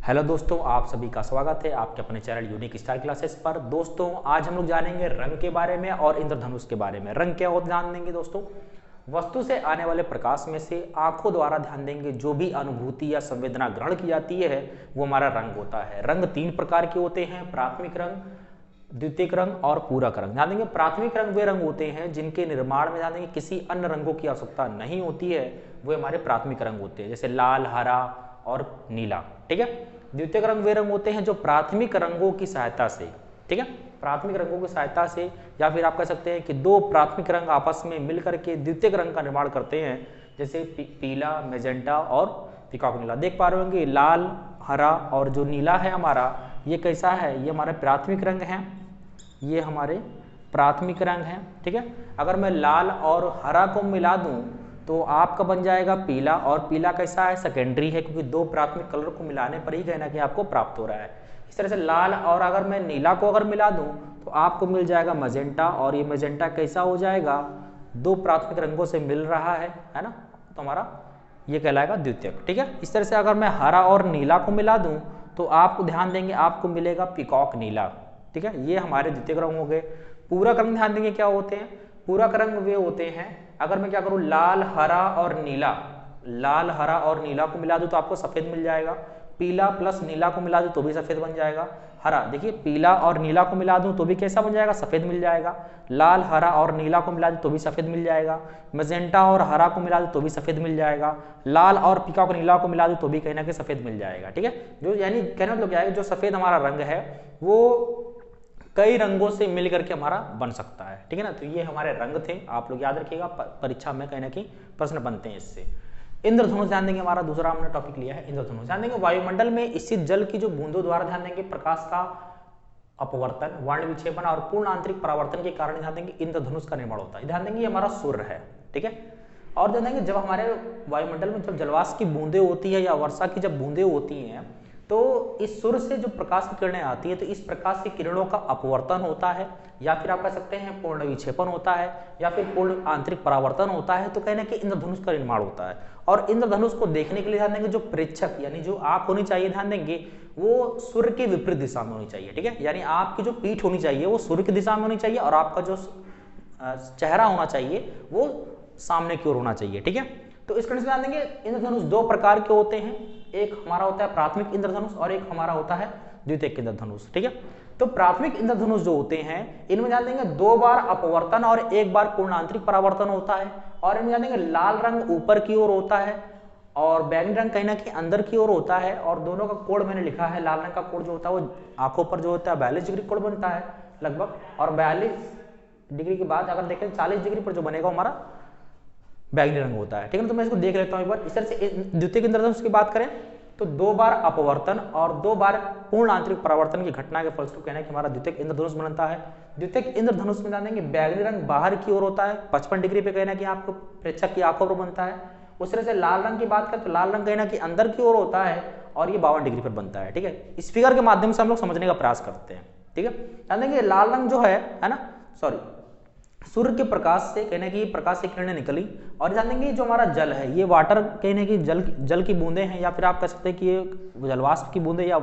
Hello दोस्तों, आप सभी का स्वागत है आपके अपने चैनल यूनिक स्टार क्लासेस पर। दोस्तों आज हम लोग जानेंगे रंग के बारे में और इंद्रधनुष के बारे में। रंग क्या होता है ध्यान देंगे दोस्तों। वस्तु से आने वाले प्रकाश में से आंखों द्वारा ध्यान देंगे जो भी अनुभूति या संवेदना ग्रहण की जाती है वो हमारा रंग होता है। रंग तीन प्रकार के होते हैं, प्राथमिक रंग, द्वितीयक रंग और पूरक रंग। ध्यान देंगे प्राथमिक रंग वे रंग होते हैं जिनके निर्माण में ध्यान देंगे किसी अन्य रंगों की आवश्यकता नहीं होती है, वो हमारे प्राथमिक रंग होते हैं, जैसे लाल, हरा और नीला। ठीक है। द्वितीयक रंग वे रंग होते हैं जो प्राथमिक रंगों की सहायता से, ठीक है, प्राथमिक रंगों की सहायता से या फिर आप कह सकते हैं कि दो प्राथमिक रंग आपस में मिलकर के द्वितीयक रंग का निर्माण करते हैं, जैसे पीला, मैजेंटा और पीकॉक नीला। देख पा रहे होंगे लाल, हरा और जो नीला है हमारा, ये कैसा है, ये हमारे प्राथमिक रंग हैं, ये हमारे प्राथमिक रंग हैं। ठीक है। अगर मैं लाल और हरा को मिला दूं तो आपका बन जाएगा पीला, और पीला कैसा है, सेकेंडरी है, क्योंकि दो प्राथमिक कलर को मिलाने पर ही कहना कि आपको प्राप्त हो रहा है। इस तरह से लाल और अगर मैं नीला को अगर मिला दूं तो आपको मिल जाएगा मजेंटा, और ये मजेंटा कैसा हो जाएगा, दो प्राथमिक रंगों से मिल रहा है ना, तो हमारा ये कहलाएगा द्वितीयक। ठीक है। इस तरह से अगर मैं हरा और नीला को मिला दूं तो आपको ध्यान देंगे आपको मिलेगा पीकॉक नीला। ठीक है। ये हमारे द्वितीयक रंग हो गए। पूरक रंग ध्यान देंगे क्या होते हैं। पूरक रंग वे होते हैं, अगर मैं क्या करूं, लाल, हरा और नीला, लाल, हरा और नीला को मिला दूं तो आपको सफेद मिल जाएगा। पीला प्लस नीला को मिला दूं तो भी सफेद बन जाएगा। हरा, देखिए पीला और नीला को मिला दूं तो भी कैसा बन जाएगा, सफेद मिल जाएगा। लाल, हरा और नीला को मिला दूं तो भी सफेद मिल जाएगा। मैजेंटा और हरा को मिला दूं तो भी सफेद मिल जाएगा। लाल और पीकॉक नीला को मिला दूं तो भी कहीं ना कहीं सफेद मिल जाएगा। ठीक है। जो यानी कहना मतलब क्या है, जो सफेद हमारा रंग है वो कई रंगों से मिल करके हमारा बन सकता है। ठीक है ना। तो ये हमारे रंग थे, आप लोग याद रखिएगा, परीक्षा में कहीं ना कहीं प्रश्न बनते हैं इससे। इंद्रधनुष ध्यान देंगे, हमारा दूसरा हमने टॉपिक लिया है इंद्रधनुष। ध्यान देंगे वायुमंडल में स्थित जल की जो बूंदों द्वारा ध्यान देंगे प्रकाश का अपवर्तन, वर्ण विक्षेपण और पूर्ण आंतरिक परावर्तन के कारण ध्यान देंगे इंद्रधनुष का निर्माण होता है। ध्यान देंगे ये हमारा सूर्य है। ठीक है। और ध्यान देंगे जब हमारे वायुमंडल में जब जलवाष्प की बूंदें होती है या वर्षा की जब बूंदें होती हैं तो इस सूर्य से जो प्रकाश की किरणें आती है तो इस प्रकाश की किरणों का अपवर्तन होता है, या फिर आप कह सकते हैं पूर्ण विक्षेपण होता है, या फिर पूर्ण आंतरिक परावर्तन होता है, तो कहना कि इंद्रधनुष का निर्माण होता है। और इंद्रधनुष को देखने के लिए ध्यान देंगे जो प्रेक्षक यानी जो आंख होनी चाहिए, ध्यान देंगे वो सूर्य के विपरीत दिशा में होनी चाहिए। ठीक है। यानी आपकी जो पीठ होनी चाहिए वो सूर्य की दिशा में होनी चाहिए, और आपका जो चेहरा होना चाहिए वो सामने की ओर होना चाहिए। ठीक है। तो इस कंडीशन में ध्यान देंगे इंद्रधनुष दो प्रकार के होते हैं, एक हमारा होता है प्राथमिक इंद्रधनुष और एक हमारा होता है द्वितीयक इंद्रधनुष। ठीक है। तो प्राथमिक इंद्रधनुष जो होते हैं इनमें ध्यान देंगे दो बार अपवर्तन और एक बार पूर्ण आंतरिक परावर्तन होता है, और इनमें ध्यान देंगे लाल रंग ऊपर की ओर होता है और बैंगनी रंग कहीं ना कहीं अंदर की ओर होता है। और दोनों का कोण मैंने लिखा है, लाल रंग का कोण जो होता है वो आंखों पर जो होता है 42 डिग्री कोण बनता है लगभग, और 42 डिग्री के बाद अगर देखें 40 डिग्री पर जो बनेगा हमारा बैंगनी रंग होता है। ठीक है ना। तो मैं इसको देख लेता हूं एक बार। इस तरह से द्वितीयक इंद्रधनुष की बात करें तो दो बार अपवर्तन और दो बार पूर्ण आंतरिक परावर्तन की घटना के फलस्वरूप कहना है कि हमारा द्वितीयक इंद्रधनुष बनता है। द्वितीयक इंद्रधनुष में जानेंगे बैंगनी रंग बाहर की ओर होता है, 55 डिग्री पे कहना कि आपको प्रेक्षक की आंखों पर बनता है। उस तरह से लाल रंग की बात करें तो लाल रंग कहना कि अंदर की ओर होता है और ये 52 डिग्री पर बनता है। ठीक है। इस फिगर के माध्यम से हम लोग समझने का प्रयास करते हैं। ठीक है। जानेंगे लाल रंग जो है ना, सॉरी, सूर्य के प्रकाश से कहने की प्रकाश से किरणें निकली, और ध्यान देंगे जो हमारा जल है ये वाटर कहने की जल की बूंदें हैं, या फिर आप कह सकते हैं कि ये जलवाष्प की बूंदें या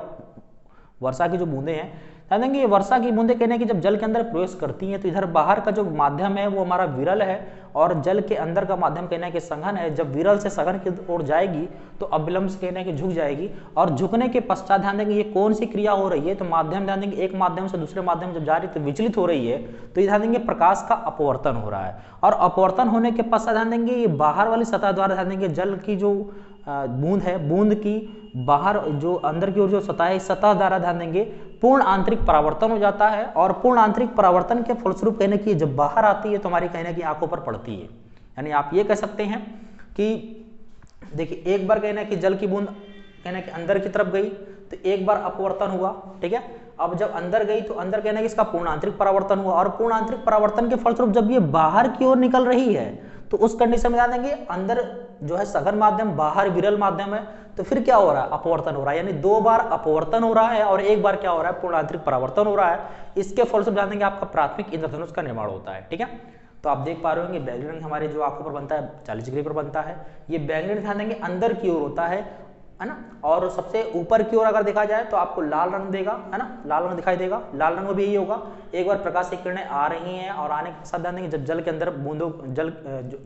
वर्षा की जो बूंदें हैं। ध्यान देंगे ये वर्षा की बूंदें कहने की जब जल के अंदर प्रवेश करती हैं तो इधर बाहर का जो माध्यम है वो हमारा विरल है, और जल के अंदर का माध्यम कहना है कि सघन है। जब विरल से सघन की ओर जाएगी तो अविलंब से कहना है कि झुक जाएगी, और झुकने के पश्चात ध्यान देंगे ये कौन सी क्रिया हो रही है, तो माध्यम ध्यान देंगे एक माध्यम से दूसरे माध्यम जब जा रही है तो विचलित हो रही है, तो ये ध्यान देंगे प्रकाश का अपवर्तन हो रहा है। और अपवर्तन होने के पश्चात ध्यान देंगे ये बाहर वाली सतह द्वारा ध्यान देंगे जल की जो बूंद है, बूंद की बाहर जो अंदर की ओर जो सतह है, सतह द्वारा ध्यान देंगे पूर्ण आंतरिक परावर्तन हो जाता है, और पूर्ण आंतरिक परावर्तन के फलस्वरूप कहने की जब बाहर आती है तो हमारी कहने की आंखों पर पड़ती है। यानी आप ये कह सकते हैं कि देखिए एक बार कहना कि जल की बूंद कहना कि अंदर की तरफ गई तो एक बार अपवर्तन हुआ। ठीक है। अब जब अंदर गई तो अंदर कहना कि इसका पूर्ण आंतरिक परावर्तन हुआ, और पूर्ण आंतरिक परावर्तन के फलस्वरूप जब ये बाहर की ओर निकल रही है तो उस कंडीशन में ध्यान देंगे अंदर जो है सघन माध्यम, बाहर विरल माध्यम है, तो फिर क्या हो रहा है, अपवर्तन हो रहा है। यानी दो बार अपवर्तन हो रहा है और एक बार क्या हो रहा है, पूर्ण आंतरिक परावर्तन हो रहा है। इसके फलस्वरूप ध्यान देंगे आपका प्राथमिक इंद्रधनुष का निर्माण होता है। ठीक है। तो आप देख पा रहे होंगे बैंगनी रंग हमारे जो आंखों पर बनता है 40 डिग्री पर बनता है। ये बैंगनी ध्यान देंगे अंदर की ओर होता है, है ना। और सबसे ऊपर की ओर अगर देखा जाए तो आपको लाल रंग देगा, है ना, लाल रंग दिखाई देगा। लाल रंग में भी यही होगा, एक बार प्रकाश की किरणें आ रही हैं और आने के साथ ध्यान देंगे जब जल के अंदर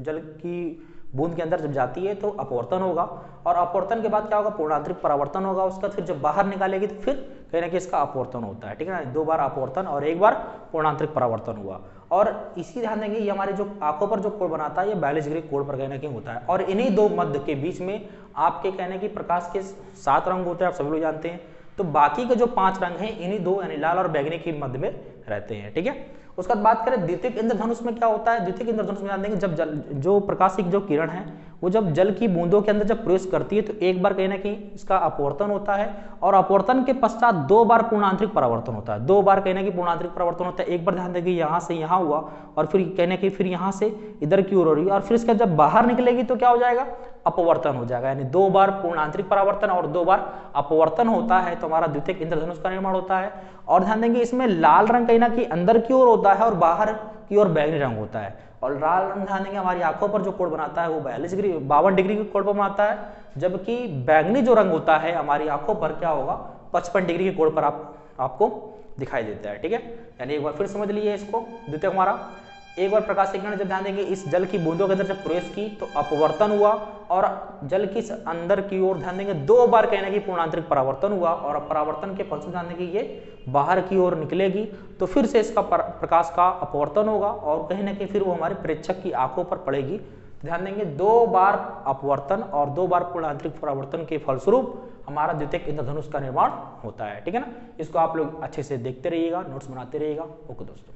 जल की बूंद के अंदर जब जाती है तो अपवर्तन होगा, और अपवर्तन के बाद क्या होगा, पूर्णांतरिक परावर्तन होगा। उसका फिर जब बाहर निकालेगी तो फिर कहीं ना कहीं इसका अपवर्तन होता है, ठीक है ना। 2 बार अपवर्तन और 1 बार पूर्णांतरिक परावर्तन हुआ। और इसी ध्यान देंगे ये हमारे जो आंखों पर जो कोण बनाता है ये 42 डिग्री कोण पर कहीं ना कहीं होता है। और इन्हीं दो मध्य के बीच में आपके कहने की प्रकाश के 7 रंग होते हैं, आप सभी लोग जानते हैं। तो बाकी के जो 5 रंग हैं इन्हीं दो यानी लाल और बैंगनी के मध्य में रहते हैं, ठीक है। उसके बाद बात करें द्वितीयक इंद्रधनुष में क्या होता है। द्वितीयक इंद्रधनुष में जान देंगे जब जो प्रकाश की जो किरण है वो जब जल की बूंदों के अंदर जब प्रवेश करती है तो एक बार कहीं ना कहीं इसका अपवर्तन होता है, और अपवर्तन के पश्चात 2 बार पूर्णांतरिक परावर्तन होता है। 2 बार कहीं ना कहीं पूर्णांतरिक परावर्तन होता है। एक बार ध्यान देंगे यहाँ से यहाँ हुआ, और फिर कहीं ना कहीं फिर यहाँ से इधर की ओर हो रही है, और फिर इसका जब बाहर निकलेगी तो क्या हो जाएगा, अपवर्तन हो जाएगा। यानी 2 बार पूर्णांतरिक परावर्तन और 2 बार अपवर्तन होता है तो हमारा द्वितीयक इंद्रधनुष का निर्माण होता है। और ध्यान देंगे इसमें लाल रंग कहीं ना कहीं अंदर की ओर होता है और बाहर की ओर बैंगनी रंग होता है। और लाल रंग ध्यान देंगे हमारी आंखों पर जो कोण बनाता है वो 52 डिग्री के कोण पर बनाता है, जबकि बैंगनी जो रंग होता है हमारी आंखों पर क्या होगा, 55 डिग्री के कोण पर आपको दिखाई देता है, ठीक है। यानी एक बार फिर समझ लीजिए इसको। द्वितीयक हमारा एक बार प्रकाश की किरण जब ध्यान देंगे इस जल की बूंदों के अंदर जब प्रवेश की तो अपवर्तन हुआ, और जल की अंदर की ओर ध्यान देंगे 2 बार कहने की पूर्णांतरिक परावर्तन हुआ, और परावर्तन के फलस्वरूप ध्यान देंगे ये बाहर की ओर निकलेगी तो फिर से इसका प्रकाश का अपवर्तन होगा, और कहीं ना कहीं फिर वो हमारे प्रेक्षक की आंखों पर पड़ेगी। ध्यान देंगे 2 बार अपवर्तन और 2 बार पूर्णांतरिक परावर्तन के फलस्वरूप हमारा द्वितीयक इंद्रधनुष का निर्माण होता है, ठीक है ना। इसको आप लोग अच्छे से देखते रहिएगा, नोट्स बनाते रहिएगा। ओके दोस्तों।